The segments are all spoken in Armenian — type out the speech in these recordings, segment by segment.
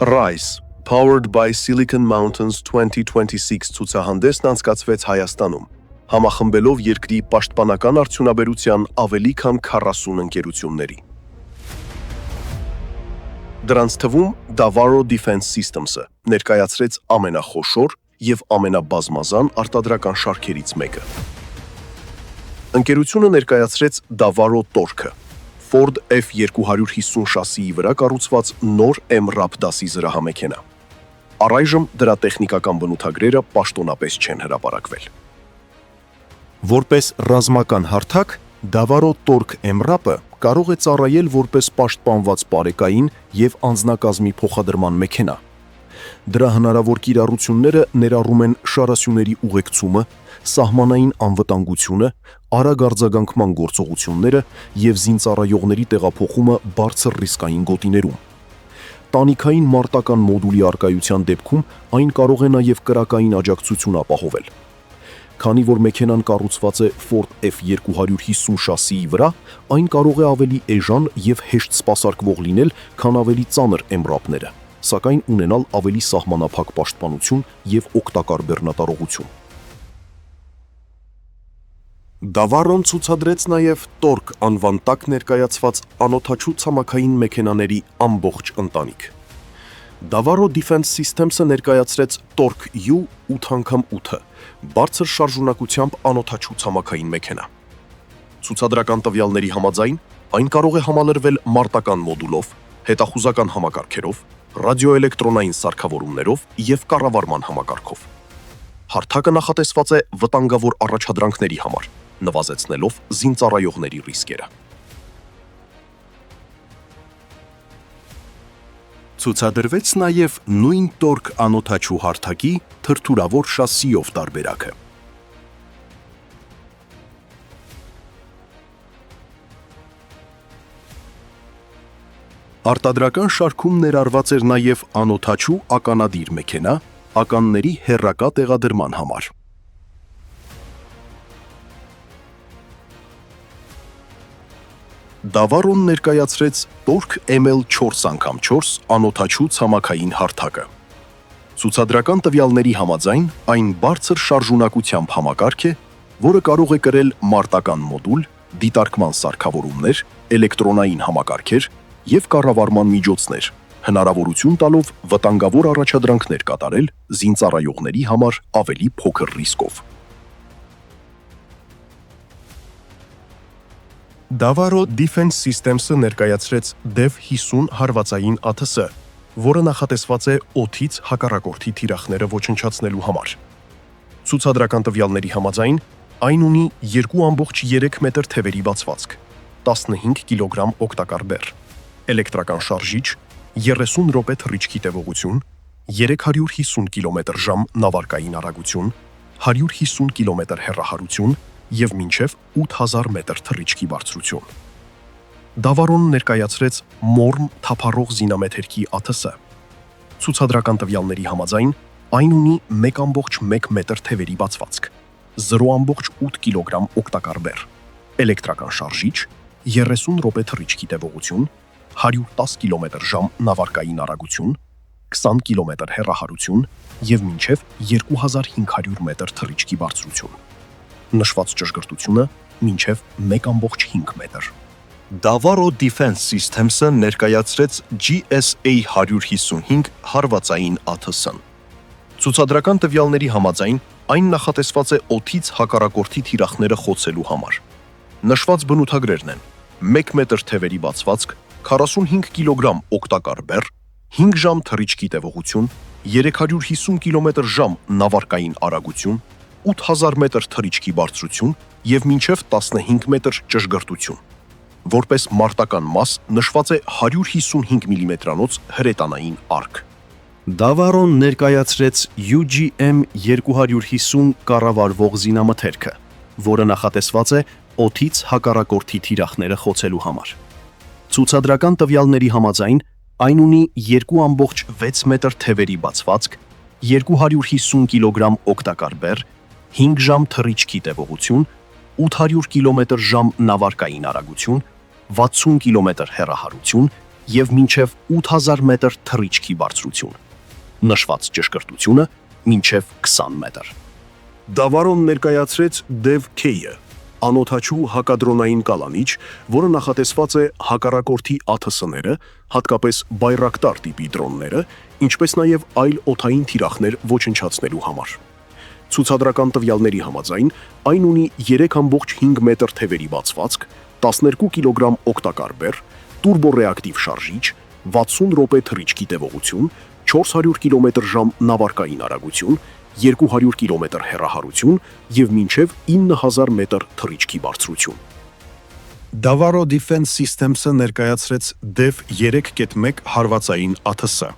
RISE Powered by Silicon Mountains 2026 ցուցահանդեսն անցկացվեց Հայաստանում, համախմբելով երկրի պաշտպանական արդյունաբերության ավելի քան 40 ընկերությունների։ Դրանց թվում Davaro Defense Systems-ը ներկայացրեց ամենախոշոր և ամենաբազմազան արտադրական շարքերից մեկը։ Ընկերությունը ներկայացրեց Davaro Torque-ը, Ford F250 շասիի վրա կառուցված նոր MRAP դասի զրահամեքենա։ Առայժմ դրա տեխնիկական բնութագրերը պաշտոնապես չեն հրապարակվել։ Որպես ռազմական հարթակ, Davaro Torque MRAP-ը կարող է ծառայել որպես պաշտպանված պարեկային և անձնակազմի փոխադրման մեքենա։ Դրա հնարավոր կիրառությունները ներառում են շարասյուների ուղեկցումը, սահմանային անվտանգությունը, արագ արձագանքման գործողությունները և զինծառայողների տեղափոխումը բարձր ռիսկային գոտիներում։ Տանիքային մարտական մոդուլի առկայության դեպքում այն կարող է նաև կրակային աջակցություն ապահովել։ Քանի որ մեքենան կառուցված է Ford F250 շասիի վրա, այն կարող է ավելի էժան և հեշտ սպասարկվող լինել, քան ավելի ծանր MRAP-ները, սակայն ունենալ ավելի սահմանափակ պաշտպանություն և օգտակար բեռնատարողություն։ Davaro-ն ցուցադրեց նաև Torque անվան տակ ներկայացված անօդաչու ցամաքային մեքենաների ամբողջ ընտանիք։ Davaro Defense Systems-ը ներկայացրեց Torque U 8x8-ը, բարձր շարժունակությամբ անօդաչու ցամաքային մեքենա։ Ցուցադրական տվյալների համաձայն, այն կարող է համալրվել մարտական մոդուլով, հետախուզական համակարգերով, ռադիոէլեկտրոնային սարքավորումներով և կառավարման համակարգով։ Հարթակը նախատեսված է վտանգավոր առաջադրանքների համար, նվազեցնելով զինծառայողների ռիսկերը։ Ցուցադրվեց նաև նույն Torque անօդաչու հարթակի թրթուրավոր շասիով տարբերակը։ Արտադրական շարքում ներառված էր նաև անօդաչու ականադիր մեքենա, ականների հեռակա տեղադրման համար։ Davaro-ն ներկայացրեց Torque ML 4x4 անօդաչու ցամաքային հարթակը։ Ցուցադրական տվյալների համաձայն, այն բարձր շարժունակությամբ համակարգ է, որը կարող է կրել մարտական մոդուլ, դիտարկման սարքավորումներ, էլեկտրոնային համակարգեր և կառավարման միջոցներ, հնարավորություն տալով վտանգավոր առաջադրանքներ կատարել զինծառայողների համար ավելի փոքր ռիսկով։ Davaro Defense Systems-ը ներկայացրեց DEV 50 հարվածային ԱԹՍ, որը նախատեսված է օդից հակառակորդի թիրախները ոչնչացնելու համար։ Ցուցադրական տվյալների համաձայն, այն ունի 2.3 մետր թևերի բացվածք, 15 կիլոգրամ օգտակար բեռ, էլեկտրական շարժիչ, 30 րոպե թռիչքի տևողություն, 350 կմ/ժ նավարկային արագություն, 150 կմ հեռահարություն և մինչև 8000 մետր թռիչքի բարձրություն։ Davaro-ն ներկայացրեց Morm թափառող զինամեթերքի ԱԹՍ։ Ցուցադրական տվյալների համաձայն, այն ունի 1.1 մետր թևերի բացվածք, 0.8 կիլոգրամ օգտակար բեռ, էլեկտրական շարժիչ, 30 րոպե թռիչքի տևողություն, 110 կմ/ժ նավարկային արագություն, 20 կմ հեռահարություն և մինչև 2500 մետր թռիչքի բարձրություն։ Նշված ճշգրտությունը մինչև 1.5 մետր։ Davaro Defense Systems-ը ներկայացրեց GSA 155 հարվածային ԱԹՍ-ն։ Ցուցադրական տվյալների համաձայն, այն նախատեսված է օդից հակառակորդի թիրախները խոցելու համար։ Նշված բնութագրերն են 1 մետր թևերի բացվածք, 45 կիլոգրամ օգտակար բեռ, 5 ժամ թռիչքի տևողություն, 350 կմ/ժ նավարկային արագություն, 8000 մետր թռիչքի բարձրություն և մինչև 15 մետր ճշգրտություն։ Որպես մարտական մաս նշված է 155 մմ-անոց հրետանային արկ։ Davaro-ն ներկայացրեց UGM 250 կառավարվող զինամթերքը, որը նախատեսված է օդից հակառակորդի թիրախները խոցելու համար։ Ցուցադրական տվյալների համաձայն, այն ունի 2.6 մետր թևերի բացվածք, 250 կիլոգրամ օգտակար բեռ, 5 ժամ թռիչքի տևողություն, 800 կմ/ժ նավարկային արագություն, 60 կմ հեռահարություն եւ մինչեւ 8000 մետր թռիչքի բարձրություն։ Նշված ճշգրտությունը մինչեւ 20 մետր։ Դավարոն ներկայացրեց DEV-K-ը, անօդաչու հակադրոնային կալանիչ, որը նախատեսված է հակառակորդի ԱԹՍ-ները, հատկապես բայրակտար տիպի դրոնները, ինչպես նաև այլ օդային թիրախներ ոչնչացնելու համար։ Ցուցադրական տվյալների համաձայն այն ունի 3.5 մետր թևերի բացվածք, 12 կիլոգրամ օգտակար բեռ, տուրբոռեակտիվ շարժիչ, 60 րոպե թռիչքի տևողություն, 400 կմ/ժ նավարկային արագություն, 200 կմ հեռահարություն եւ մինչեւ 9000 մետր թռիչքի բարձրություն։ Davaro Defense Systems-ը ներկայացրեց DEV-3.1 հարվածային ԱԹՍ։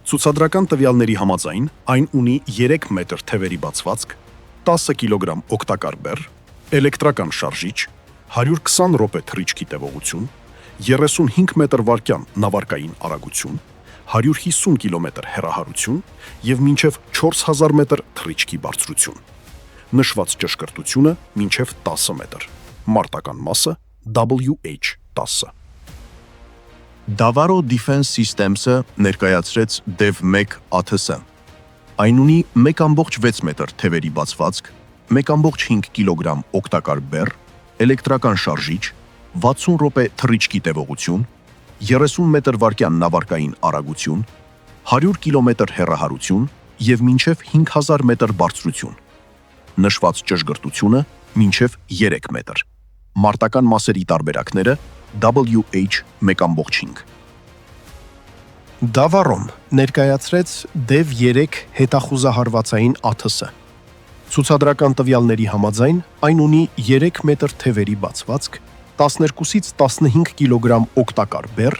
Ցուցադրական տվյալների համաձայն այն ունի 3 մետր թևերի բացվածք, 10 կիլոգրամ օգտակար բեռ, էլեկտրական շարժիչ, 120 րոպե թռիչքի տևողություն, 35 մետր/վայրկյան նավարկային արագություն, 150 կմ հեռահարություն եւ մինչեւ 4000 մետր թռիչքի բարձրություն։ Նշված ճշգրտությունը մինչեւ 10 մետր։ Մարտական մասը WH-10։ Davaro Defense Systems-ը ներկայացրեց DEV-1 ԱԹՍ։ Այն ունի 1.6 մետր թևերի բացվածք, 1.5 կիլոգրամ օգտակար բեռ, էլեկտրական շարժիչ, 60 րոպե թռիչքի տևողություն, 30 մետր/վայրկյան նավարկային արագություն, 100 կմ հեռահարություն եւ մինչեւ 5000 մետր բարձրություն։ Նշված ճշգրտությունը մինչեւ 3 մետր։ Մարտական մասերի տարբերակները WH 1.5։ Դավարոն ներկայացրեց DEV-3 հետախուզահարվածային ԱԹՍ։ Ցուցադրական տվյալների համաձայն այն ունի 3 մետր թևերի բացվածք, 12-ից 15 կիլոգրամ օգտակար բեռ,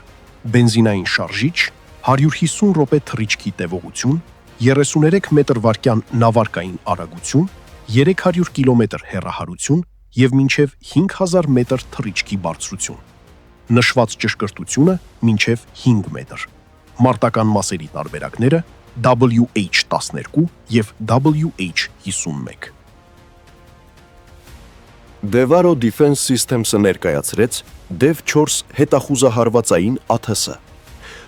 բենզինային շարժիչ, 150 րոպե թռիչքի տևողություն, 33 մետր/վայրկյան նավարկային արագություն, 300 կմ հեռահարություն եւ մինչեւ 5000 մետր թռիչքի բարձրություն։ Նշված ճշգրտությունը մինչեւ 5 մետր։ Մարտական մասերի տարբերակները WH-12 եւ WH-51։ Davaro Defense Systems-ը ներկայացրեց DEV-4 հետախուզահարվածային ԱԹՍ։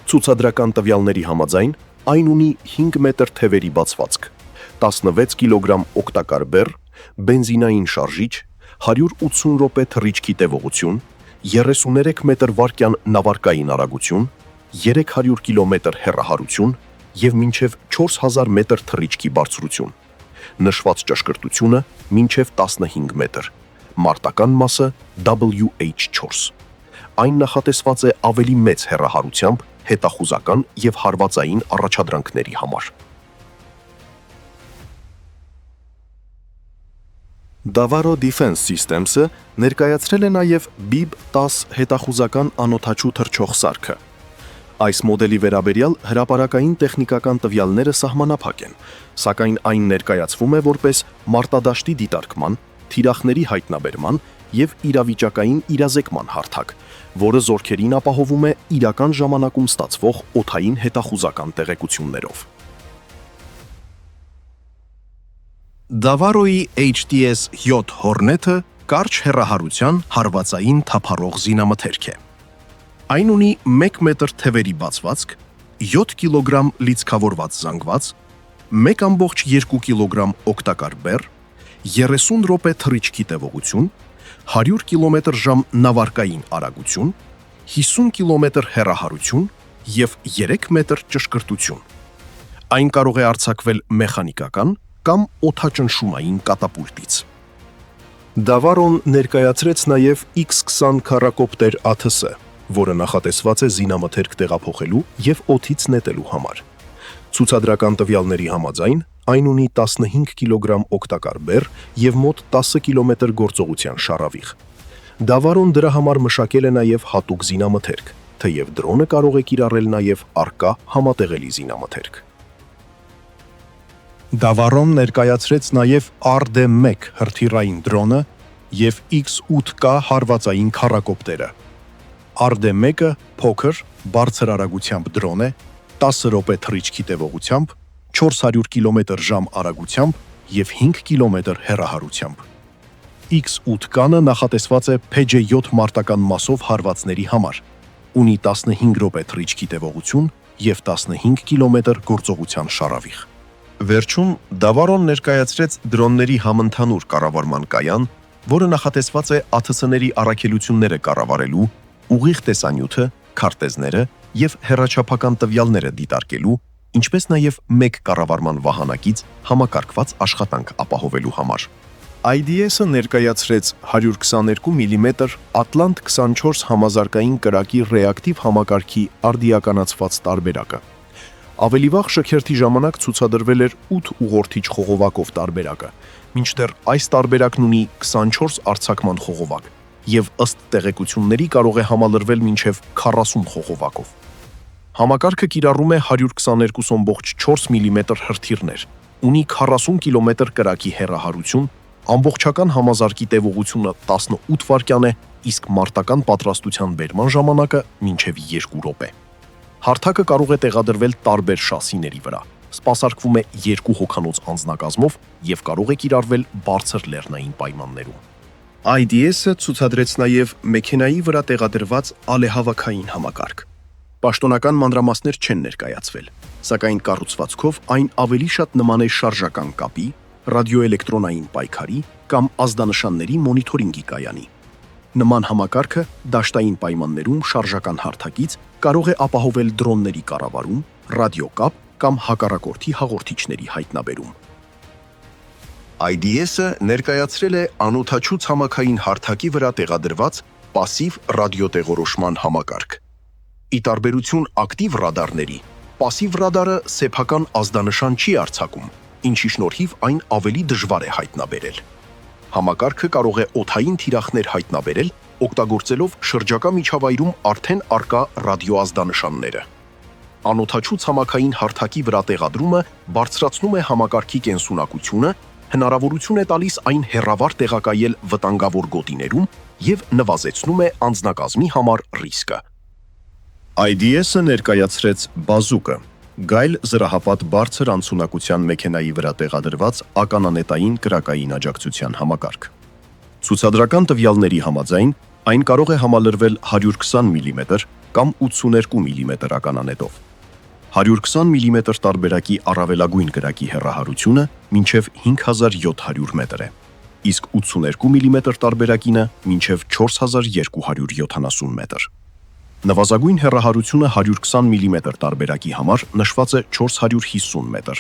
Ցուցադրական տվյալների համաձայն այն ունի 5 մետր թևերի բացվածք, 16 կիլոգրամ օգտակար բեռ, բենզինային շարժիչ, 180 րոպե թռիչքի տևողություն, 33 մետր/վայրկյան նավարկային արագություն, 300 կմ հեռահարություն եւ մինչեւ 4000 մետր թռիչքի բարձրություն։ Նշված ճշգրտությունը մինչեւ 15 մետր։ Մարտական մասը WH-4։ Այն նախատեսված է ավելի մեծ հեռահարությամբ հետախուզական եւ հարվածային առաջադրանքների համար։ Davaro Defense Systems-ը ներկայացրել է նաև BIB-10 հետախուզական անօդաչու թռչող սարքը։ Այս մոդելի վերաբերյալ հրապարակային տեխնիկական տվյալները սահմանափակ են, սակայն այն ներկայացվում է որպես մարտադաշտի դիտարկման, թիրախների հայտնաբերման եւ իրավիճակային իրազեկման հարթակ, որը զորքերին ապահովում է իրական ժամանակում ստացվող օդային հետախուզական տեղեկություններով։ Davaro-ի HTS-7 Hornet-ը կարճ հեռահարության հարվածային թափառող զինամթերք է։ Այն ունի 1 մետր թևերի բացվածք, 7 կիլոգրամ լիցքավորված զանգված, 1.2 կիլոգրամ օգտակար բեռ, 30 րոպե թռիչքի տևողություն, 100 կմ/ժ նավարկային արագություն, 50 կմ հեռահարություն եւ 3 մետր ճշգրտություն։ Այն կարող է արձակվել մեխանիկական կամ օդաճնշումային կատապուլտից։ Davaro-ն ներկայացրեց նաև X-20 քառակոպտեր ԱԹՍ, որը նախատեսված է զինամթերք տեղափոխելու եւ օդից նետելու համար։ Ցուցադրական տվյալների համաձայն այն ունի 15 կիլոգրամ օգտակար բեռ եւ մոտ 10 կմ գործողության շարավիղ։ Davaro-ն դրա համար մշակել է նաև հատուկ զինամթերք, թեև դրոնը կարող է կիրառել նաև առկա համատեղելի զինամթերք։ Davaro-ն ներկայացրեց նաև RD-1 հրթիռային դրոնը եւ X-8K հարվածային քառակոպտերը։ RD-1-ը փոքր, բարձր արագությամբ դրոն է, 10 րոպե թռիչքի տևողությամբ, 400 կմ/ժ արագությամբ եւ 5 կմ հեռահարությամբ։ X-8K-ը նախատեսված է Pj-7 մարտական մասով հարվածների համար, Ունի 15 րոպե թռիչքի տևողություն և 15 կիլոմետր գործողության շարավիղ։ Վերջում Դավարոն ներկայացրեց դրոնների համընդհանուր կառավարման կայան, որը նախատեսված է ԱԹՍ-ների առաքելությունները կառավարելու, ուղիղ տեսանյութը, քարտեզները և հեռաչափական տվյալները դիտարկելու, ինչպես նաև մեկ կառավարման վահանակից համակարգված աշխատանք ապահովելու համար։ IDS-ը ներկայացրեց 122 մմ Atlant 24 համազարկային կրակի ռեակտիվ համակարգի արդիականացված տարբերակը։ Ավելի վաղ շքերթի ժամանակ ցուցադրվել էր 8 ուղղորդիչ խողովակով տարբերակը, մինչդեռ այս տարբերակն ունի 24 արձակման խողովակ և ըստ տեղեկությունների կարող է համալրվել մինչև 40 խողովակով։ Համակարգը կիրառում է 122.4 մմ հրթիռներ, ունի 40 կմ կրակի հեռահարություն, ամբողջական համազարկի տևողությունը 18 վայրկյան է, իսկ մարտական պատրաստության բերման ժամանակը մինչև 2 րոպե։ Հարթակը կարող է տեղադրվել տարբեր շասիների վրա, սպասարկվում է 2 հոգանոց անձնակազմով և կարող է կիրառվել բարձր լեռնային պայմաններում։ IDS-ը ցուցադրեց նաև մեքենայի վրա տեղադրված ալեհավաքային համակարգ։ Պաշտոնական մանրամասներ չեն ներկայացվել, սակայն կառուցվածքով այն ավելի շատ նման է շարժական կապի, ռադիոէլեկտրոնային պայքարի կամ ազդանշանների մոնիթորինգի կայանի։ Նման համակարգը դաշտային պայմաններում շարժական հարթակից կարող է ապահովել դրոնների կառավարում, ռադիոկապ կամ հակառակորդի հաղորդիչների հայտնաբերում։ IDS-ը ներկայացրել է անօդաչու ցամաքային հարթակի վրա տեղադրված պասիվ ռադիոտեղորոշման համակարգ։ Ի տարբերություն ակտիվ ռադարների, պասիվ ռադարը սեփական ազդանշան չի արձակում, ինչի շնորհիվ այն ավելի դժվար է հայտնաբերել։ Համակարգը կարող է օդային թիրախներ հայտնաբերել, օգտագործելով շրջակա միջավայրում արդեն առկա ռադիոազդանշանները։ Անօդաչու ցամաքային հարթակի վրա տեղադրումը բարձրացնում է համակարգի կենսունակությունը, հնարավորություն է տալիս այն հեռավար տեղակայել վտանգավոր գոտիներում և նվազեցնում է անձնակազմի համար ռիսկը։ IDS-ը ներկայացրեց բազուկը, գայլ զրահապատ բարձր անցունակության մեքենայի վրա տեղադրված ականանետային կրակային աջակցության համակարգ։ Ցուցադրական տվյալների համաձայն այն կարող է համալրվել 120 մմ կամ 82 մմ ականանետով։ 120 մմ տարբերակի առավելագույն կրակի հեռահարությունը մինչև 5700 մետր է, իսկ 82 մմ տարբերակինը մինչև 4270 մետր։ Նվազագույն հեռահարությունը 120 մմ տարբերակի համար նշված է 450 մետր,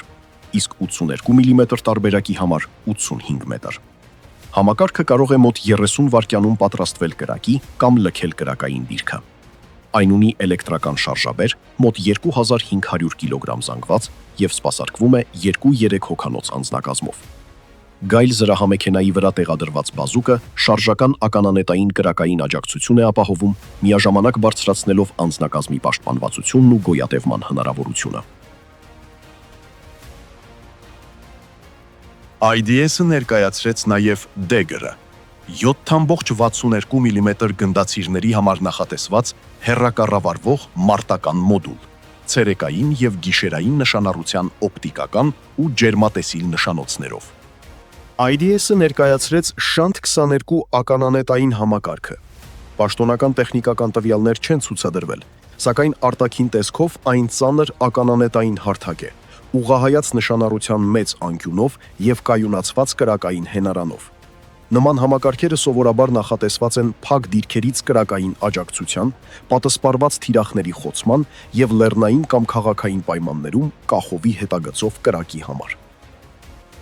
իսկ 82 մմ տարբերակի համար 85 մետր։ Համակարգը կարող է մոտ 30 վայրկյանում պատրաստվել կրակի կամ լքել կրակային դիրքը։ Այն ունի էլեկտրական շարժաբեր, մոտ 2500 կիլոգրամ զանգված և սպասարկվում է 2-3 հոգանոց անձնակազմով։ Գայլ զրահամեքենայի վրա տեղադրված բազուկը շարժական ականանետային կրակային աջակցություն է ապահովում, միաժամանակ բարձրացնելով անձնակազմի պաշտպանվածությունն ու գոյատևման հնարավորությունը։ IDS-ը ներկայացրեց նաև Dagger-ը, 7.62 մմ գնդացիրների համար նախատեսված հեռակառավարվող մարտական մոդուլ, ցերեկային և գիշերային նշանառության օպտիկական ու ջերմատեսիլ նշանոցներով։ IDS-ը ներկայացրեց Շանթ 22 ականանետային համակարգը։ Պաշտոնական տեխնիկական տվյալներ չեն ցուցադրվել, սակայն արտաքին տեսքով այն ծանր ականանետային հարթակ է, ուղղահայաց նշանառության մեծ անկյունով և կայունացված կրակային հենարանով։ Նման համակարգերը սովորաբար նախատեսված են փակ դիրքերից կրակային աջակցության, պատսպարված թիրախների խոցման և լեռնային կամ քաղաքային պայմաններում կախովի հետագծով կրակի համար։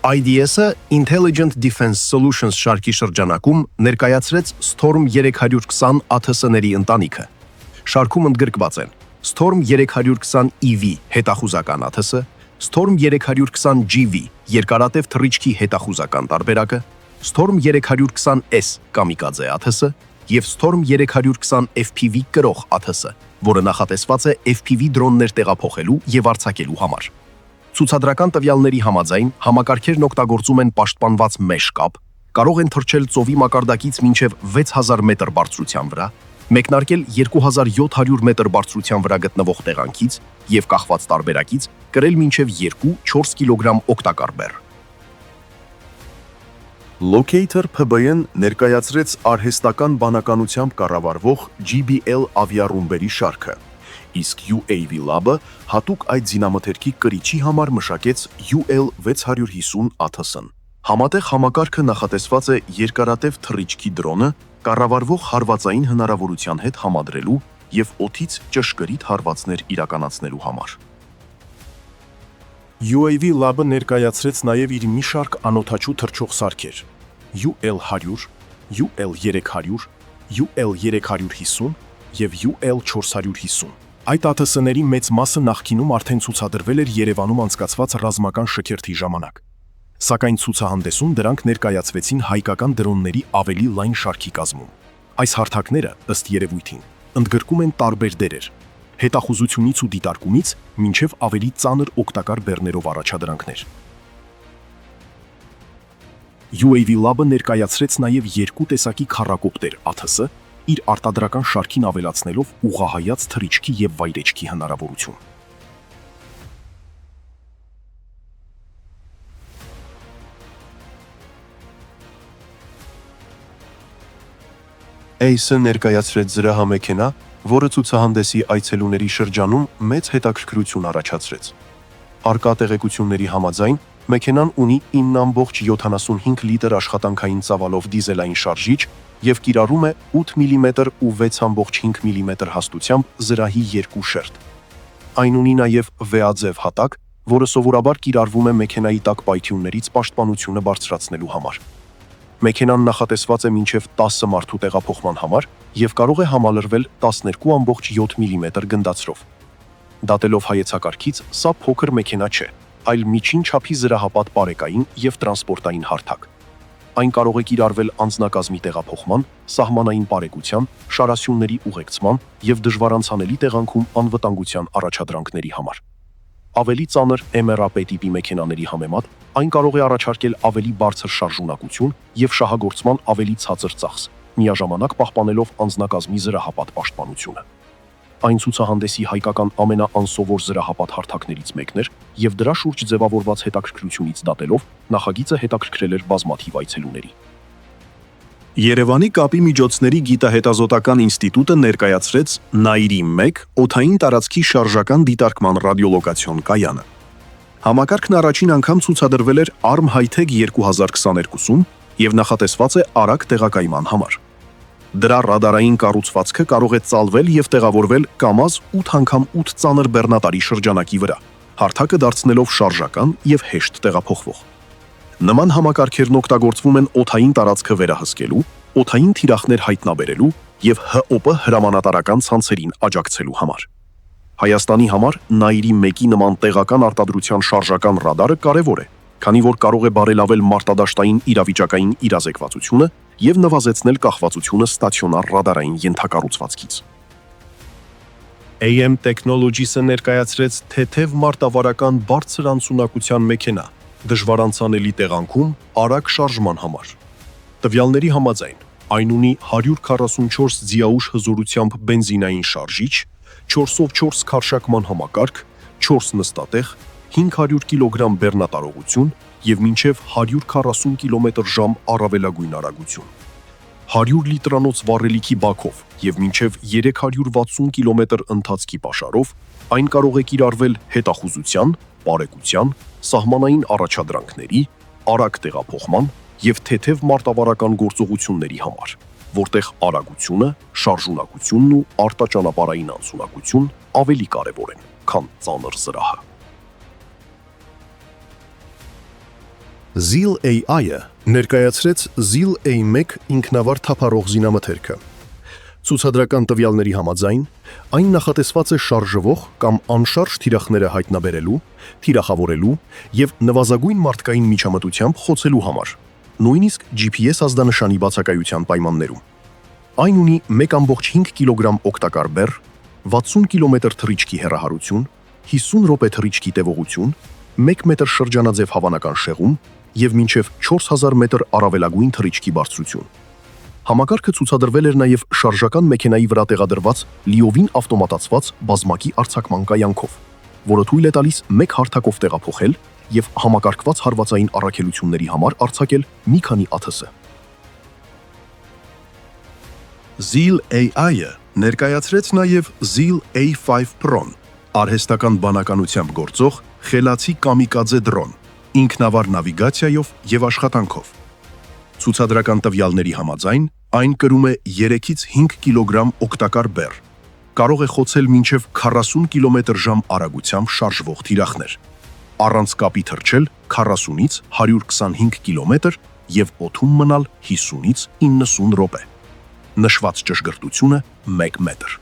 IDS-ը Intelligent Defense Solutions շարքի շրջանակում ներկայացրեց Storm 320 ԱԹՍ-ների ընտանիքը։ Շարքում ընդգրկված են Storm 320 EV հետախուզական ԱԹՍ, Storm 320 GV երկարատև թռիչքի հետախուզական տարբերակը, Storm 320S կամիկաձե ԱԹՍ և Storm 320 FPV կրող ԱԹՍ, որը նախատեսված է FPV դրոններ տեղափոխելու և արձակելու համար։ Ցուցադրական տվյալների համաձայն համակարգերն օգտագործում են պաշտպանված մեsh կապ, կարող են թռչել ծովի մակարդակից մինչև 6000 մետր բարձրության վրա, մեկնարկել 2700 մետր բարձրության վրա գտնվող տեղանքից և կախված տարբերակից կրել մինչև 2-4 կիլոգրամ օգտակար բեռ։ Locator PBN ներկայացրեց արհեստական բանականությամբ կառավարվող GBL ավիառումբերի շարքը, իսկ UAV Lab-ը հատուկ այդ զինամթերքի կրիչի համար մշակեց UL650 ATS-ն։ Համատեղ համակարգը նախատեսված է երկարատև թռիչքի դրոնը կառավարվող հարվածային հնարավորության հետ համադրելու և օդից ճշգրիտ հարվածներ իրականացնելու համար։ UAV Lab-ը ներկայացրեց նաև իր մի շարք անօդաչու թռչող սարքեր՝ UL100, UL300, UL350 և UL450։ Այդ ATS-ների մեծ մասը նախկինում արդեն ցուցադրվել էր Երևանում անցկացված ռազմական շքերթի ժամանակ։ Սակայն ցուցահանդեսում դրանք ներկայացվեցին հայկական դրոնների ավելի լայն շարքի կազմում։ Այս հարթակները, ըստ երևույթին, ընդգրկում են տարբեր դերեր՝ հետախուզությունից ու դիտարկումից մինչև ավելի ծանր օգտակար բեռներով առաջադրանքներ։ UAV Lab-ը ներկայացրեց նաև երկու տեսակի քառակոպտեր ATS-ը, իր արտադրական շարքին ավելացնելով ուղղահայաց թռիչքի և վայրէջքի հնարավորություն։ ACE-ը ներկայացրեց զրահամեքենա, որը ցուցահանդեսի այցելուների շրջանում մեծ հետաքրքրություն առաջացրեց։ Առկա տեղեկությունների համաձայն, մեքենան ունի 9.75 լիտր աշխատանքային ծավալով դիզելային շարժիչ և կիրառում է 8 մմ ու 6.5 մմ հաստությամբ զրահի երկու շերտ։ Այն ունի նաև վեաձև հատակ, որը սովորաբար կիրառվում է մեքենայի տաք պայթյուններից պաշտպանությունը բարձրացնելու համար։ Մեքենան նախատեսված է մինչև 10 մարդու տեղափոխման համար և կարող է համալրվել 12.7 մմ գնդացրով։ Դատելով հայեցակարգից, սա փոքր մեքենա չէ, այլ միջին չափի զրահապատ պարեկային և տրանսպորտային հարթակ։ Այն կարող է կիրառվել անձնակազմի տեղափոխման, սահմանային պարեկության, շարասյունների ուղեկցման և դժվարանցանելի տեղանքում անվտանգության առաջադրանքների համար։ Ավելի ծանր MRAP տիպի մեքենաների համեմատ այն կարող է առաջարկել ավելի բարձր շարժունակություն և շահագործման ավելի ցածր ծախս, միաժամանակ պահպանելով անձնակազմի զրահապատ պաշտպանությունը։ Այն ցուցահանդեսի հայկական ամենաանսովոր զրահապատ հարթակներից մեկն էր և դրա շուրջ ձևավորված հետաքրքրությունից դատելով նախագիծը հետաքրքրել էր բազմաթիվ այցելուների։ Երևանի կապի միջոցների գիտահետազոտական ինստիտուտը ներկայացրեց Nairi 1 օդային տարածքի շարժական դիտարկման ռադիոլոկացիոն կայանը։ Համակարգն առաջին անգամ ցուցադրվել էր ARM High-Tech 2022-ում և նախատեսված է արագ տեղակայման համար։ Դրա ռադարային կառուցվածքը կարող է ծալվել և տեղավորվել կամազ 8x8 ծանր բեռնատարի շրջանակի վրա, հարթակը դարձնելով շարժական և հեշտ տեղափոխվող։ Նման համակարգերն օգտագործվում են օդային տարածքը վերահսկելու, օդային թիրախներ հայտնաբերելու և ՀՕՊ հրամանատարական ցանցերին աջակցելու համար։ Հայաստանի համար Nairi 1-ի նման տեղական արտադրության շարժական ռադարը կարևոր է, քանի որ կարող է բարելավել մարտադաշտային իրավիճակային իրազեկվածությունը և նվազեցնել կախվածությունը ստացիոնար ռադարային ենթակառուցվածքից։ AM Technologies-ը ներկայացրեց թեթև մարտավարական բարձր անցունակության մեքենա, դժվարանցանելի տեղանքում արագ շարժման համար։ Տվյալների համաձայն, այն ունի 144 ձիաուժ հզորությամբ բենզինային շարժիչ, 4x4 քարշակման համակարգ, 4 նստատեղ, 500 կգ բեռնատարողություն և մինչև 140 կմ/ժ առավելագույն արագություն։ 100 լիտրանոց վառելիքի բաքով և մինչև 360 կմ ընթացքի պաշարով այն կարող է կիրառվել հետախուզության, պարեկության, սահմանային առաջադրանքների, արագ տեղափոխման և թեթև մարտավարական գործողությունների համար, որտեղ արագությունը, շարժունակությունն ու արտաճանապարհային անցունակություն ավելի կարևոր են, քան ծանր զրահը։ ZIL AI-ը ներկայացրեց ZIL A1 ինքնավար թափառող զինամթերքը։ Ցուցադրական տվյալների համաձայն, այն նախատեսված է շարժվող կամ անշարժ թիրախները հայտնաբերելու, թիրախավորելու և նվազագույն մարդկային միջամտությամբ խոցելու համար, նույնիսկ GPS ազդանշանի բացակայության պայմաններում։ Այն ունի 1.5 կգ օգտակար բեռ, 60 կմ թռիչքի հեռահարություն, 50 րոպե թռիչքի տևողություն, 1 մետր շրջանաձև հավանական շեղում և մինչև 4000 մետր առավելագույն թռիչքի բարձրություն։ Համակարգը ցուցադրվել էր նաև շարժական մեքենայի վրա տեղադրված լիովին ավտոմատացված բազմակի արձակման կայանքով, որը թույլ է տալիս մեկ հարթակով տեղափոխել եւ համակարգված հարվածային առաքելությունների համար արձակել մի քանի ԱԹՍ։ Zeal AI-ը ներկայացրեց նաև Zeal A5 Pro-ն, արհեստական բանականությամբ գործող խելացի կամիկաձե դրոն, ինքնավար նավիգացիայով եւ աշխատանքով։ Ցուցադրական տվյալների համաձայն այն կրում է 3-ից 5 կիլոգրամ օգտակար բեռ, կարող է խոցել մինչև 40 կմ/ժ արագությամբ շարժվող թիրախներ, առանց կապի թռչել 40-ից 125 կմ եւ օդում մնալ 50-ից 90 րոպե։ Նշված ճշգրտությունը 1 մետր։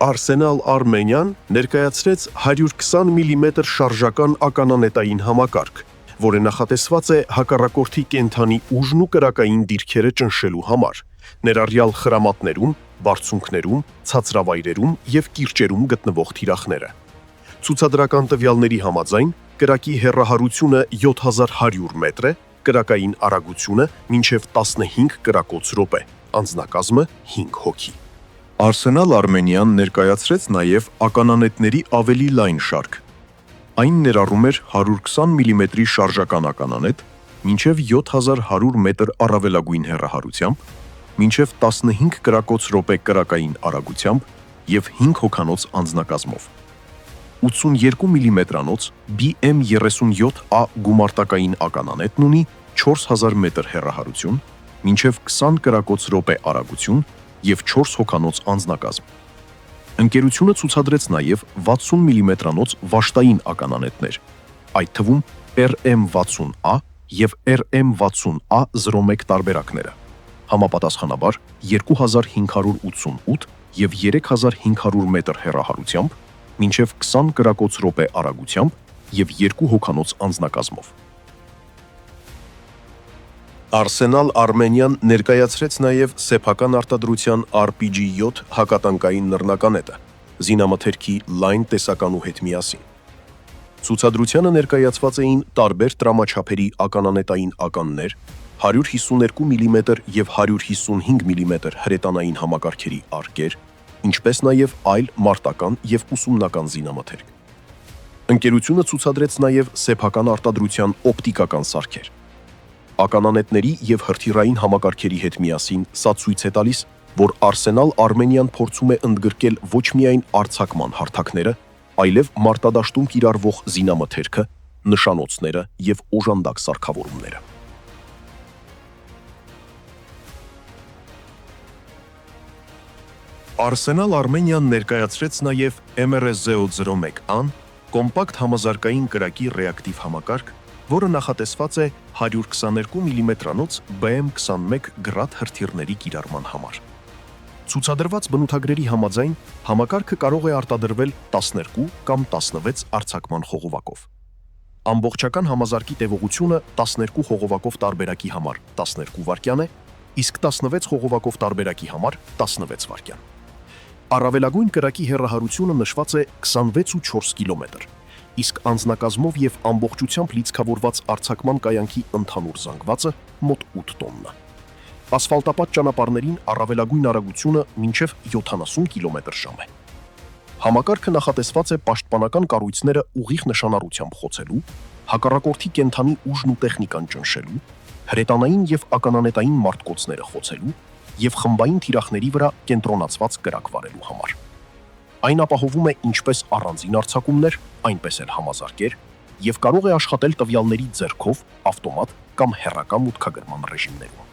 Arsenal Armenian ներկայացրեց 120 մմ շարժական ականանետային համակարգ, որը նախատեսված է հակառակորդի կենդանի ուժն ու կրակային դիրքերը ճնշելու համար, ներառյալ խրամատներում, բարձունքներում, ցածրավայրերում եւ կիրճերում գտնվող թիրախները։ Ցուցադրական տվյալների համաձայն կրակի հեռահարությունը 7100 մետր է, կրակային արագությունը մինչև 15 կրակոց րոպե, անձնակազմը 5 հոգի։ Arsenal Armenian ներկայացրեց նաև ականանետների ավելի լայն շարք։ Այն ներառում էր 120 մմ շարժական ականանետ, մինչև 7100 մետր առավելագույն հեռահարությամբ, մինչև 15 կրակոց րոպե կրակային արագությամբ եւ 5 հոգանոց անձնակազմով։ 82 մմ-անոց BM37A գումարտակային ականանետն ունի 4000 մետր հեռահարություն, մինչև 20 կրակոց րոպե արագություն եւ 4 հոգանոց անձնակազմ։ Ընկերությունը ցուցադրեց նաև 60 մմ-անոց վաշտային ականանետներ, այդ թվում RM60A եւ RM60A01 տարբերակները, համապատասխանաբար 2588 եւ 3500 մետր հեռահարությամբ, մինչև 20 կրակոց րոպե արագությամբ եւ 2 հոգանոց անձնակազմով։ Arsenal Armenian ներկայացրեց նաև սեփական արտադրության RPG-7 հակատանկային նռնականետը, զինամթերքի լայն տեսականու հետ միասին։ Ցուցադրությանը ներկայացված էին տարբեր տրամաչափերի ականանետային ականներ, 152 մմ եւ 155 մմ հրետանային համակարգերի արկեր, ինչպես նաև այլ մարտական եւ ուսումնական զինամթերք։ Ընկերությունը ցուցադրեց նաև սեփական արտադրության օպտիկական սարքեր։ Ականանետների եւ հրթիռային համակարգերի հետ միասին սա ցույց է տալիս, որ Arsenal Armenian փորձում է ընդգրկել ոչ միայն արձակման հարթակները, այլև մարտադաշտում կիրառվող զինամթերքը, նշանոցները եւ օժանդակ սարքավորումները։ Arsenal Armenian ներկայացրեց նաև MRZ-001-ան, կոմպակտ համազարգային կրակի ռեակտիվ համակարգ, որը նախատեսված է 122 մմ-անոց BM21 գրադ հրթիռների կիրառման համար։ Ցուցադրված բնութագրերի համաձայն համակարգը կարող է արտադրվել 12 կամ 16 արձակման խողովակով։ Ամբողջական համազարգի տևողությունը 12 խողովակով տարբերակի համար 12 վայրկյան է, իսկ 16 խողովակով տարբերակի համար 16 վայրկյան։ Առավելագույն կրակի հեռահարությունը նշված է 26.4 կիլոմետր, իսկ անձնակազմով եւ ամբողջությամբ լիցքավորված արձակման կայանքի ընդհանուր զանգվածը մոտ 8 տոննա։ Ասֆալտապատ ճանապարհներին առավելագույն արագությունը մինչև 70 կմ/ժ է։ Համակարգը նախատեսված է պաշտպանական կառույցները ուղիղ նշանառությամբ խոցելու, հակառակորդի կենդանի ուժն ու տեխնիկան ճնշելու, հրետանային եւ ականանետային մարտկոցները խոցելու եւ խմբային թիրախների վրա կենտրոնացված կրակ վարելու համար։ Այն ապահովում է ինչպես առանձին արձակումներ, այնպես էլ համազարգեր եւ կարող է աշխատել տվյալների ձեռքով, ավտոմատ կամ հեռակա մուտքագրման ռեժիմներում։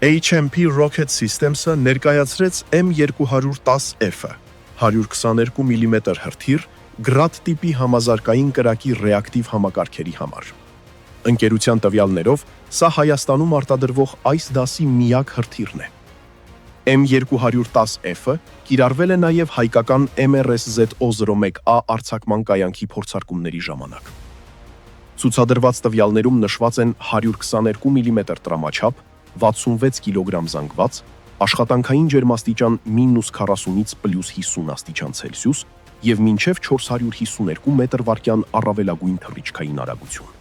HMP Rocket Systems-ը ներկայացրեց M210F-ը, 122 մմ հրթիռ, գրադ տիպի համազարգային կրակի ռեակտիվ համակարգերի համար։ Ընկերության տվյալներով, սա Հայաստանում արտադրվող այս դասի միակ հրթիռն է։ M210F-ը կիրառվել է նաև հայկական MRZ-001A արձակման կայանքի փորձարկումների ժամանակ։ Ցուցադրված տվյալներում նշված են 122 մմ տրամաչափ, 66 կիլոգրամ զանգված, աշխատանքային ջերմաստիճան -40-ից +50 աստիճան Ցելսիուս եւ մինչև 452 մետր վայրկյան առավելագույն թռիչքային արագություն։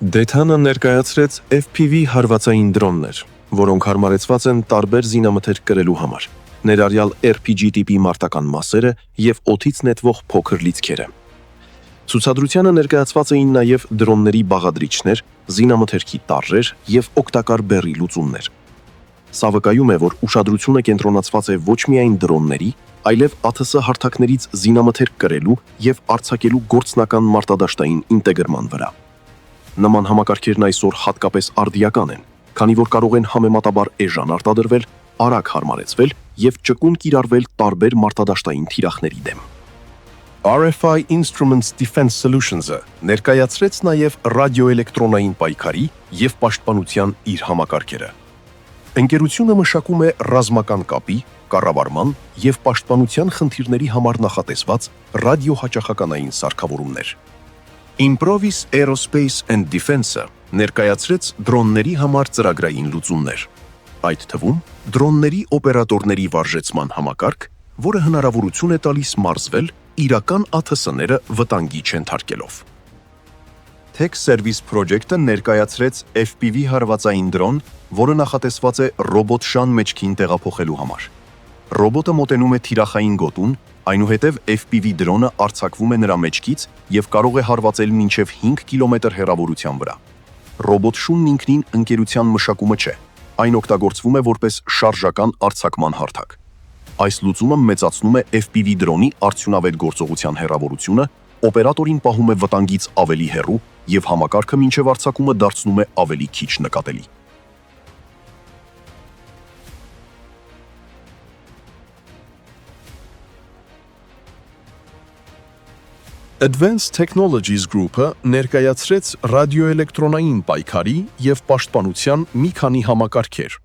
Դեթանը ներկայացրեց FPV հարվածային դրոններ, որոնք հարմարեցված են տարբեր զինամթերք կրելու համար, ներառյալ RPG տիպի մարտական մասերը և օդից նետվող փոքր լիցքերը։ Ցուցադրությանը ներկայացված էին նաև դրոնների բաղադրիչներ, զինամթերքի տարրեր և օգտակար բեռի լուծումներ։ Սա վկայում է, որ ուշադրությունը կենտրոնացված է ոչ միայն դրոնների, այլև ԱԹՍ հարթակներից զինամթերք կրելու և արձակելու գործնական մարտադաշտային ինտեգրման վրա։ Նման համակարգերն այսօր հատկապես արդիական են, քանի որ կարող են համեմատաբար էժան արտադրվել, արագ հարմարեցվել և ճկուն կիրառվել տարբեր մարտադաշտային թիրախների դեմ։ RFI Instruments Defense Solutions-ը ներկայացրեց նաև ռադիոէլեկտրոնային պայքարի և պաշտպանության իր համակարգերը։ Ընկերությունը մշակում է ռազմական կապի, կառավարման և պաշտպանության խնդիրների համար նախատեսված ռադիոհաճախականային սարքավորումներ։ Improvis Aerospace and Defense-ը ներկայացրեց դրոնների համար ծրագրային լուծումներ, այդ թվում դրոնների օպերատորների վարժեցման համակարգ, որը հնարավորություն է տալիս մարզվել իրական ԱԹՍ-ները վտանգի չենթարկելով։ Tech Service Project-ը ներկայացրեց FPV հարվածային դրոն, որը նախատեսված է ռոբոտ-շան մեջքին տեղափոխելու համար։ Ռոբոտը մոտենում է թիրախային գոտուն, այնուհետև FPV դրոնը արձակվում է նրա մեջքից և կարող է հարվածել մինչև 5 կիլոմետր հեռավորության վրա։ Ռոբոտ-շունն ինքնին ընկերության մշակումը չէ, այն օգտագործվում է որպես շարժական արձակման հարթակ։ Այս լուծումը մեծացնում է FPV դրոնի արդյունավետ գործողության հեռավորությունը, օպերատորին պահում է վտանգից ավելի հեռու և համակարգը մինչև արձակումը դարձնում է ավելի քիչ նկատելի։ Advanced Technologies Group-ը ներկայացրեց ռադիոէլեկտրոնային պայքարի և պաշտպանության մի քանի համակարգեր։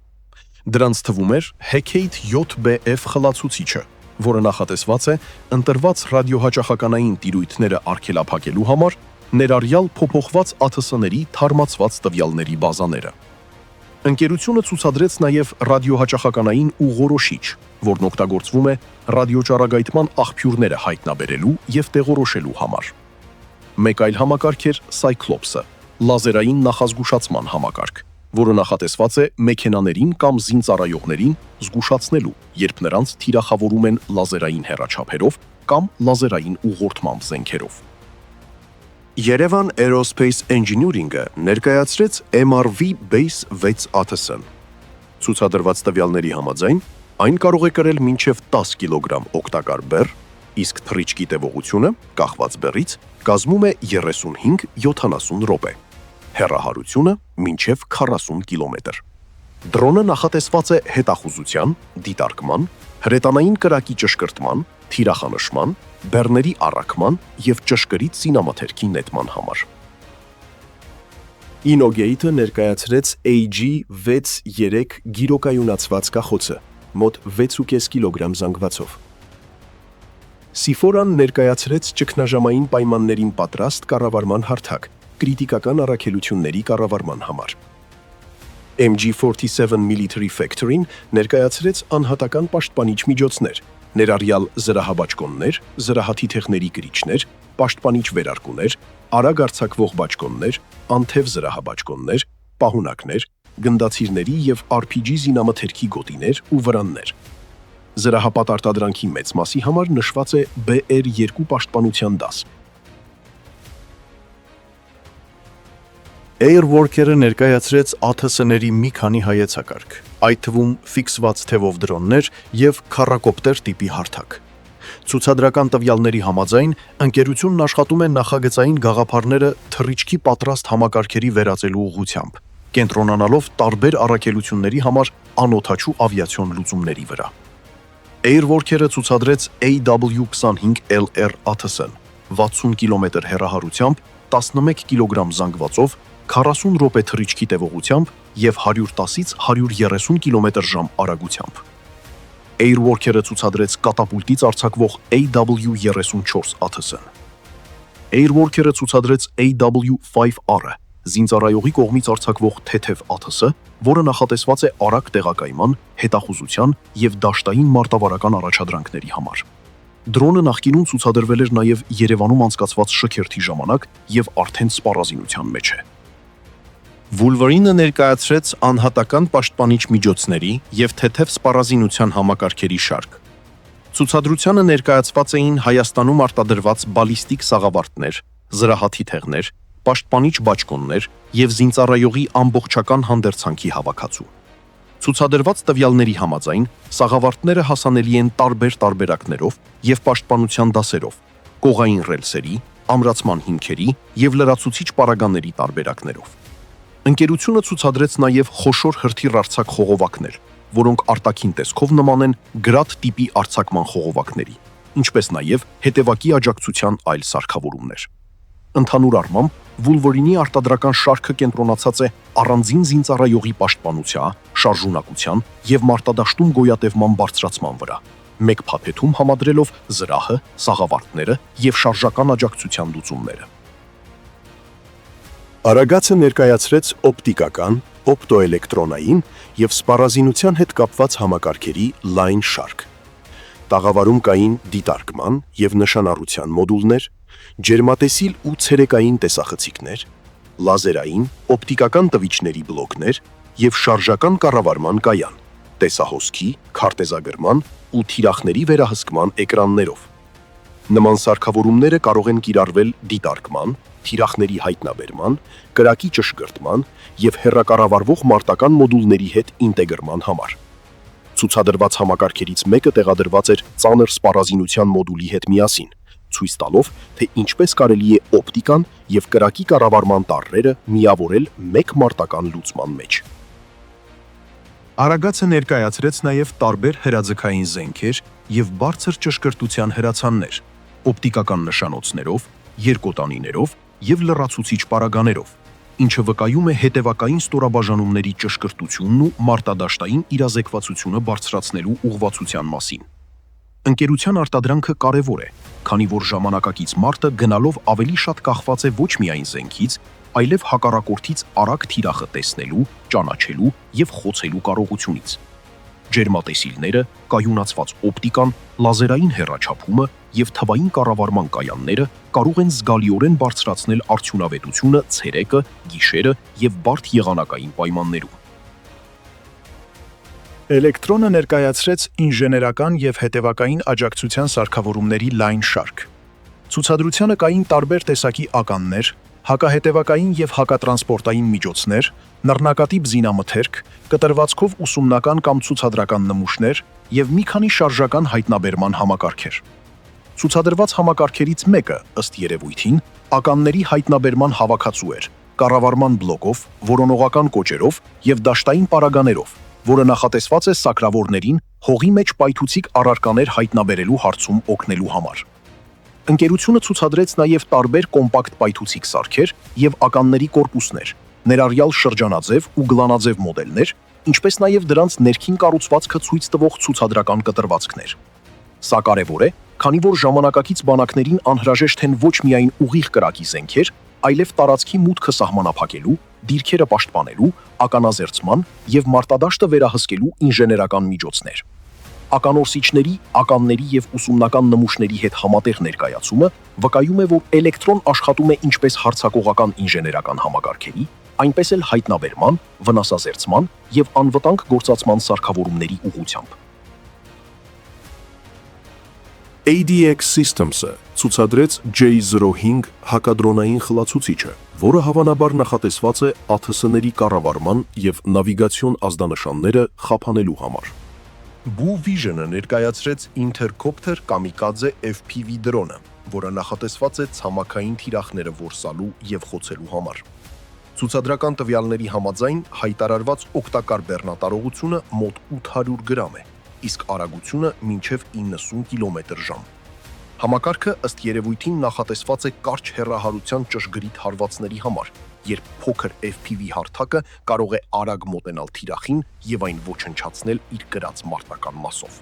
Դրանց թվում էր Hecate 7BF խլացուցիչը, որը նախատեսված է ընտրված ռադիոհաճախականային տիրույթները արգելափակելու համար, ներառյալ փոփոխված ԱԹՍ-ների թարմացված տվյալների բազաները։ Ընկերությունը ցուցադրեց նաև ռադիոհաճախականային ուղղորոշիչ, որն օգտագործվում է ռադիոճառագայթման աղբյուրները հայտնաբերելու և տեղորոշելու համար։ Մեկ այլ համակարգ էր Cyclops-ը, լազերային նախազգուշացման համակարգ, որը նախատեսված է մեքենաներին կամ զինծառայողներին զգուշացնելու, երբ նրանց թիրախավորում են լազերային հեռաչափերով կամ լազերային ուղղորդմամբ զենքերով։ Yerevan Aerospace Engineering-ը ներկայացրեց MRV Base 6 ԱԹՍ-ն։ Ցուցադրված տվյալների համաձայն, այն կարող է կրել մինչև 10 կիլոգրամ օգտակար բեռ, իսկ թռիչքի տևողությունը, կախված բեռից, կազմում է 35-70 րոպե, հեռահարությունը մինչև 40 կիլոմետր։ Դրոնը նախատեսված է հետախուզության, դիտարկման, հրետանային կրակի ճշգրտման, թիրախանշման, բեռների առաքման և ճշգրիտ զինամթերքի նետման համար։ Inogate-ը ներկայացրեց AG-6-3 գիրոկայունացված կախոցը, մոտ 6.5 կիլոգրամ զանգվածով։ Siforan ներկայացրեց ճգնաժամային պայմաններին պատրաստ կառավարման հարթակ, կրիտիկական առաքելությունների կառավարման համար։ MG47 Military Factory-ն ներկայացրեց անհատական պաշտպանիչ միջոցներ, ներառյալ զրահաբաճկոններ, զրահաթիթեղների կրիչներ, պաշտպանիչ վերարկուներ, արագ արձակվող բաճկոններ, անթև զրահաբաճկոններ, պահունակներ, գնդացիրների և RPG զինամթերքի գոտիներ ու վրաններ։ Զրահապատ արտադրանքի մեծ մասի համար նշված է BR2 պաշտպանության դաս։ Airworker-ը ներկայացրեց ԱԹՍ-ների մի քանի հայեցակարգ, այդ թվում ֆիքսված թևով դրոններ և քառակոպտեր տիպի հարթակ։ Ցուցադրական տվյալների համաձայն, ընկերությունն աշխատում է նախագծային գաղափարները թռիչքի պատրաստ համակարգերի վերածելու ուղղությամբ, կենտրոնանալով տարբեր առաքելությունների համար անօդաչու ավիացիոն լուծումների վրա։ Airworker-ը ցուցադրեց AW25LR ԱԹՍ-ն 60 կիլոմետր հեռահարությամբ, 11 կիլոգրամ զանգվածով, 40 րոպե թռիչքի տևողությամբ և 110-ից 130 կմ/ժ արագությամբ։ Airworker-ը ցուցադրեց կատապուլտից արձակվող AW34 ԱԹՍ-ն։ Airworker-ը ցուցադրեց AW5R-ը, զինծառայողի կողմից արձակվող թեթև ԱԹՍ, որը նախատեսված է արագ տեղակայման, հետախուզության և դաշտային մարտավարական առաջադրանքների համար։ Դրոնը նախկինում ցուցադրվել էր նաև Երևանում անցկացված շքերթի ժամանակ և արդեն սպառազինության մեջ է։ Wolverine-ը ներկայացրեց անհատական պաշտպանիչ միջոցների և թեթև սպառազինության համակարգերի շարք։ Ցուցադրությանը ներկայացված էին Հայաստանում արտադրված բալիստիկ սաղավարտներ, զրահաթիթեղներ, պաշտպանիչ բաճկոններ և զինծառայողի ամբողջական հանդերձանքի հավաքածու։ Ցուցադրված տվյալների համաձայն սաղավարտները հասանելի են տարբեր տարբերակներով և պաշտպանության դասերով, կողային ռելսերի, ամրացման հիմքերի և լրացուցիչ պարագաների տարբերակներով։ Ընկերությունը ցուցադրեց նաև խոշոր հրթիռ-արձակ խողովակներ, որոնք արտաքին տեսքով նման են գրադ տիպի արձակման խողովակների, ինչպես նաև հետևակի աջակցության այլ սարքավորումներ։ Ընդհանուր առմամբ, Wolverine-ի արտադրական շարքը կենտրոնացած է առանձին զինծառայողի պաշտպանության, շարժունակության և մարտադաշտում գոյատևման բարձրացման վրա, մեկ փաթեթում համադրելով զրահը, սաղավարտները և շարժական աջակցության լուծումները։ Արագացը ներկայացրեց օպտիկական, օպտոէլեկտրոնային և սպառազինության հետ կապված համակարգերի լայն շարք։ Տաղավարում կային դիտարկման և նշանառության մոդուլներ, ջերմատեսիլ ու ցերեկային տեսախցիկներ, լազերային, օպտիկական տվիչների բլոկներ և շարժական կառավարման կայան, տեսահոսքի, քարտեզագրման ու թիրախների վերահսկման էկրաններով։ Նման սարքավորումները կարող են կիրառվել դիտարկման, թիրախների հայտնաբերման, կրակի ճշգրտման և հեռակառավարվող մարտական մոդուլների հետ ինտեգրման համար։ Ցուցադրված համակարգերից մեկը տեղադրված էր ծանր սպառազինության մոդուլի հետ միասին, ցույց տալով, թե ինչպես կարելի է օպտիկան և կրակի կառավարման տարրերը միավորել մեկ մարտական լուծման մեջ։ Արագացը ներկայացրեց նաև տարբեր հրաձգային զենքեր և բարձր ճշգրտության հրացաններ, օպտիկական նշանոցներով, երկոտանիներով և լրացուցիչ պարագաներով, ինչը վկայում է հետևակային ստորաբաժանումների ճշգրտությունն ու մարտադաշտային իրազեկվածությունը բարձրացնելու ուղղվածության մասին։ Ընկերության արտադրանքը կարևոր է, քանի որ ժամանակակից մարդը գնալով ավելի շատ կախված է ոչ միայն զենքից, այլև հակառակորդից արագ թիրախը տեսնելու, ճանաչելու և խոցելու կարողությունից։ Ջերմատեսիլները, կայունացված օպտիկան, լազերային հեռաչափումը և թվային կառավարման կայանները կարող են զգալիորեն բարձրացնել արդյունավետությունը ցերեկը, գիշերը և բարդ եղանակային պայմաններում։ Էլեկտրոնը ներկայացրեց ինժեներական և հետևակային աջակցության սարքավորումների լայն շարք։ Ցուցադրությանը կային տարբեր տեսակի ականներ, հակահետևակային և հակատրանսպորտային միջոցներ, նռնակատիպ զինամթերք, կտրվածքով ուսումնական կամ ցուցադրական նմուշներ և մի քանի շարժական հայտնաբերման համակարգեր։ Ցուցադրված համակարգերից մեկը, ըստ երևույթին, ականների հայտնաբերման հավաքածու էր, կառավարման բլոկով, որոնողական կոճերով և դաշտային պարագաներով, որը նախատեսված է սակրավորներին հողի մեջ պայթուցիկ առարկաներ հայտնաբերելու հարցում օգնելու համար։ Ընկերությունը ցուցադրեց նաև տարբեր կոմպակտ պայթուցիկ սարքեր և ականների կորպուսներ, ներառյալ շրջանաձև ու գլանաձև մոդելներ, ինչպես նաև դրանց ներքին կառուցվածքը ցույց տվող ցուցադրական կտրվածքներ։ Սա կարևոր է, քանի որ ժամանակակից բանակներին անհրաժեշտ են ոչ միայն ուղիղ կրակի զենքեր, այլև տարածքի մուտքը սահմանափակելու, դիրքերը պաշտպանելու, ականազերծման և մարտադաշտը վերահսկելու ինժեներական միջոցներ։ Ականորսիչների, ականների և ուսումնական նմուշների հետ համատեղ ներկայացումը վկայում է, որ էլեկտրոն աշխատում է ինչպես հարձակողական ինժեներական համակարգերի, այնպես էլ հայտնաբերման, վնասազերծման և անվտանգ գործածման սարքավորումների ուղղությամբ։ ADX Systems-ը ցուցադրեց J05 հակադրոնային խլացուցիչը, որը հավանաբար նախատեսված է ԱԹՍ-ների կառավարման և նավիգացիոն ազդանշանները խափանելու համար։ Blue Vision-ը ներկայացրեց Intercopter Kamikaze FPV դրոնը, որը նախատեսված է ցամաքային թիրախները որսալու և խոցելու համար։ Ցուցադրական տվյալների համաձայն հայտարարված օգտակար բեռնատարողությունը մոտ 800 գրամ է, իսկ արագությունը մինչև 90 կմ/ժ։ Համակարգը ըստ երևույթին նախատեսված է կարճ հեռահարության ճշգրիտ հարվածների համար, երբ փոքր FPV հարթակը կարող է արագ մոտենալ թիրախին և այն ոչնչացնել իր կրած մարտական մասով։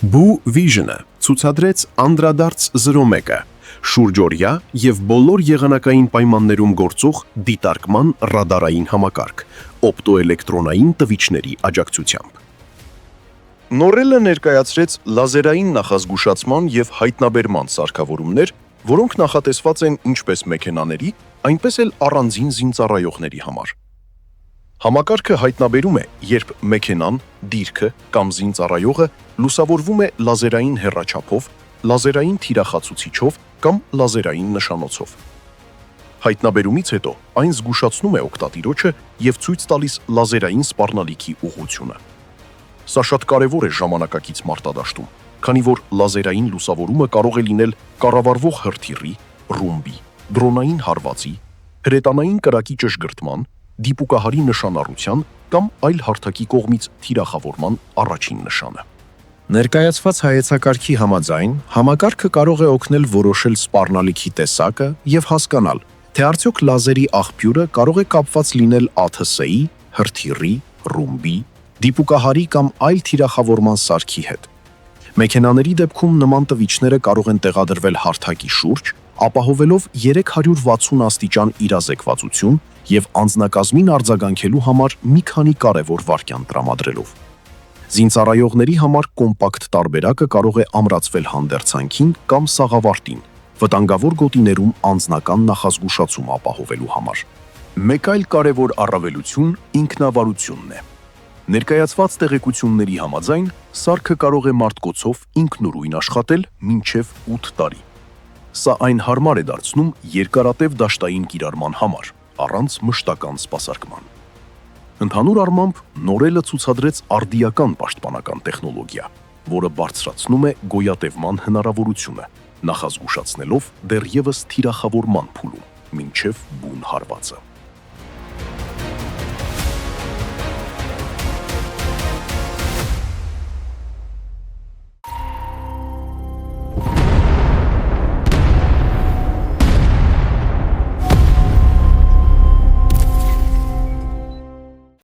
Blue Vision-ը ցուցադրեց Անդրադարձ 01-ը, շուրջօրյա և բոլոր եղանակային պայմաններում գործող դիտարկման ռադարային համակարգ, օպտոէլեկտրոնային տվիչների աջակցությամբ։ Norrell-ը ներկայացրեց լազերային նախազգուշացման և հայտնաբերման սարքավորումներ, որոնք նախատեսված են ինչպես մեքենաների, այնպես էլ առանձին զինծառայողների համար։ Համակարգը հայտնաբերում է, երբ մեքենան, դիրքը կամ զինծառայողը լուսավորվում է լազերային հեռաչափով, լազերային թիրախացուցիչով կամ լազերային նշանոցով։ Հայտնաբերումից հետո այն զգուշացնում է օգտատիրոջը եւ ցույց տալիս լազերային սպառնալիքի ուղղությունը։ Սա շատ կարևոր է ժամանակակից մարտադաշտում, քանի որ լազերային լուսավորումը կարող է լինել կառավարվող հրթիռի, ռումբի, դրոնային հարվածի, հրետանային կրակի ճշգրտման, դիպուկահարի նշանառության կամ այլ հարթակի կողմից թիրախավորման առաջին նշանը։ Ներկայացված հայեցակարգի համաձայն համակարգը կարող է օգնել որոշել սպառնալիքի տեսակը եւ հասկանալ, թե արդյոք լազերի աղբյուրը կարող է կապված լինել ԱԹՍ-ի, հրթիռի, ռումբի, դիպուկահարի կամ այլ թիրախավորման սարքի հետ։ Մեքենաների դեպքում նման տվիչները կարող են տեղադրվել հարթակի շուրջ, ապահովելով 360 աստիճան իրազեկվածություն եւ անձնակազմին արձագանքելու համար մի քանի կարևոր վայրկյան տրամադրելով։ Զինծառայողների համար կոմպակտ տարբերակը կարող է ամրացվել հանդերձանքին կամ սաղավարտին, վտանգավոր գոտիներում անձնական նախազգուշացում ապահովելու համար։ Մեկ այլ կարևոր առավելություն ինքնավարությունն է։ Ներկայացված տեղեկությունների համաձայն սարքը կարող է մարտկոցով ինքնուրույն աշխատել մինչև 8 տարի։ Սա այն հարմար է դարձնում երկարատև դաշտային կիրառման համար, առանց մշտական սպասարկման։ Ընդհանուր առմամբ նորելը ցուցադրեց արդիական պաշտպանական տեխնոլոգիա, որը բարձրացնում է գոյատևման հնարավորությունը, նախազգուշացնելով դեռևս թիրախավորման փուլում, մինչև բուն հարվածը։